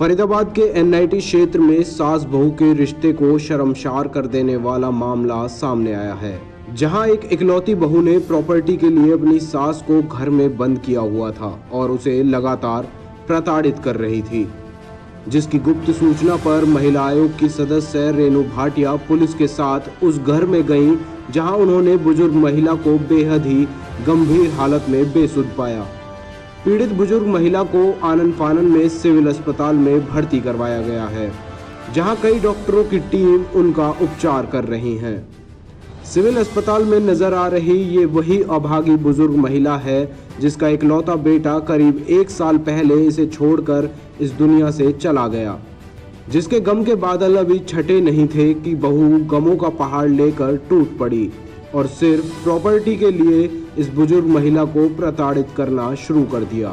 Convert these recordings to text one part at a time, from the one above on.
फरीदाबाद के एनआईटी क्षेत्र में सास बहू के रिश्ते को शर्मसार कर देने वाला मामला सामने आया है, जहां एक इकलौती बहू ने प्रॉपर्टी के लिए अपनी सास को घर में बंद किया हुआ था और उसे लगातार प्रताड़ित कर रही थी, जिसकी गुप्त सूचना पर महिला आयोग की सदस्य रेनू भाटिया पुलिस के साथ उस घर में गईं, जहां उन्होंने बुजुर्ग महिला को बेहद ही गंभीर हालत में बेसुध पाया। पीड़ित बुजुर्ग महिला को आनन फानन में सिविल अस्पताल में भर्ती करवाया गया है, जहां कई डॉक्टरों की टीम उनका उपचार कर रही है। सिविल अस्पताल में नजर आ रही ये वही अभागी बुजुर्ग महिला है जिसका इकलौता बेटा करीब 1 साल पहले इसे छोड़कर इस दुनिया से चला गया, जिसके गम के बादल अभी छटे नहीं थे कि बहू गमों का पहाड़ लेकर टूट पड़ी और सिर्फ प्रॉपर्टी के लिए इस बुजुर्ग महिला को प्रताड़ित करना शुरू कर दिया।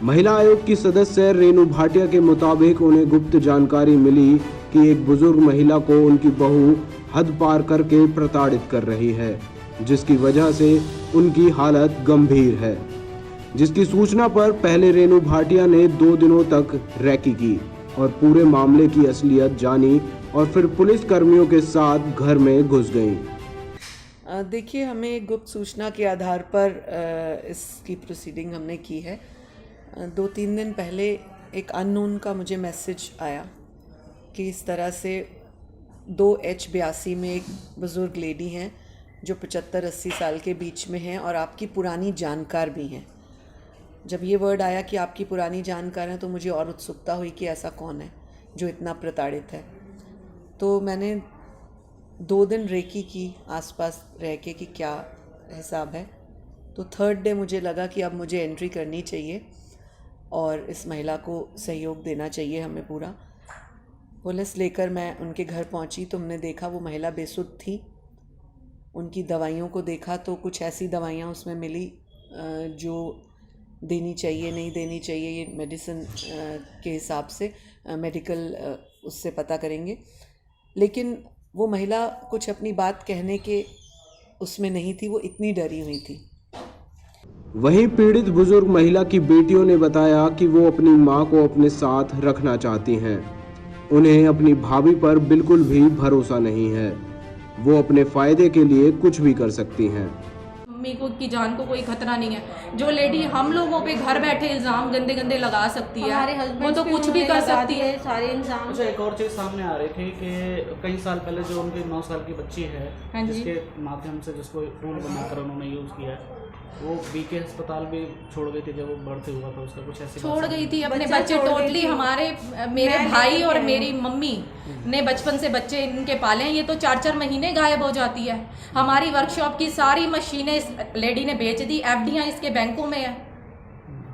महिला आयोग की सदस्य रेनू भाटिया के मुताबिक उन्हें गुप्त जानकारी मिली कि एक बुजुर्ग महिला को उनकी बहू हद पार करके प्रताड़ित कर रही है, जिसकी वजह से उनकी हालत गंभीर है। जिसकी सूचना पर पहले रेनू भाटिया ने 2 दिनों तक रैकी की और पूरे मामले की असलियत जानी और फिर पुलिस कर्मियों के साथ घर में घुस गईं। देखिए, हमें एक गुप्त सूचना के आधार पर इसकी प्रोसीडिंग हमने की है। 2-3 दिन पहले एक अननोन का मुझे मैसेज आया कि इस तरह से 2H82 में एक बुज़ुर्ग लेडी हैं जो 75-80 साल के बीच में हैं और आपकी पुरानी जानकार भी हैं। जब ये वर्ड आया कि आपकी पुरानी जानकार हैं तो मुझे और उत्सुकता हुई कि ऐसा कौन है जो इतना प्रताड़ित है। तो मैंने 2 दिन रेकी की आसपास रह के कि क्या हिसाब है। तो 3rd डे मुझे लगा कि अब मुझे एंट्री करनी चाहिए और इस महिला को सहयोग देना चाहिए हमें पूरा। पुलिस लेकर मैं उनके घर पहुंची तो हमने देखा वो महिला बेसुध थी। उनकी दवाइयों को देखा तो कुछ ऐसी दवाइयां उसमें मिली जो देनी चाहिए नहीं देनी चाहिए, ये मेडिसिन के हिसाब से मेडिकल उससे पता करेंगे। लेकिन वो महिला कुछ अपनी बात कहने के उसमें नहीं थी, वो इतनी डरी हुई थी। वहीं पीड़ित बुजुर्ग महिला की बेटियों ने बताया कि वो अपनी मां को अपने साथ रखना चाहती हैं। उन्हें अपनी भाभी पर बिल्कुल भी भरोसा नहीं है। वो अपने फायदे के लिए कुछ भी कर सकती हैं। मम्मी को की जान को कोई खतरा नहीं है। जो लेडी हम लोगों पे घर बैठे इल्जाम गंदे गंदे लगा सकती है, वो तो कुछ भी कर सकती है। सारे इल्जाम। अच्छा, एक और चीज़ सामने आ रही थी कि कई साल पहले जो उनकी 9 साल की बच्ची है, जिसके माध्यम से जिसको टूल बनाकर उन्होंने यूज़ किया है, वो बीके अस्पताल भी छोड़ गई थी जब वो भर्ती हुआ था। उसका कुछ ऐसे छोड़ गई थी अपने बच्चे टोटली। मेरे भाई और मेरी मम्मी ने बचपन से बच्चे इनके पाले हैं। ये तो 4-4 महीने गायब हो जाती है। हमारी वर्कशॉप की सारी मशीनें इस लेडी ने बेच दी, FDयां इसके बैंकों में है।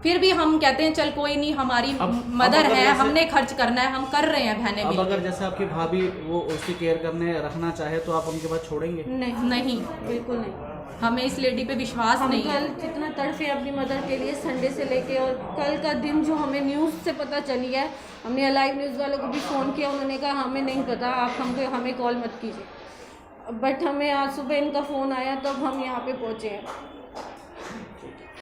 फिर भी हम कहते हैं चल कोई नहीं, हमारी मदर है, हमने खर्च करना है, हम कर रहे हैं बहने अब अगर जैसे आपकी भाभी वो उसकी केयर करने रखना चाहे तो आप उनके बाद छोड़ेंगे? नहीं, बिल्कुल नहीं। हमें इस लेडी पे विश्वास नहीं है। कल जितना तड़फे अपनी मदर के लिए संडे से लेके और कल का दिन जो हमें न्यूज़ से पता चली है, हमने अलाइव न्यूज़ वालों को भी फ़ोन किया। उन्होंने कहा हमें नहीं पता, आप हमें कॉल मत कीजिए। बट हमें आज सुबह इनका फ़ोन आया तब हम यहाँ पे पहुँचे हैं।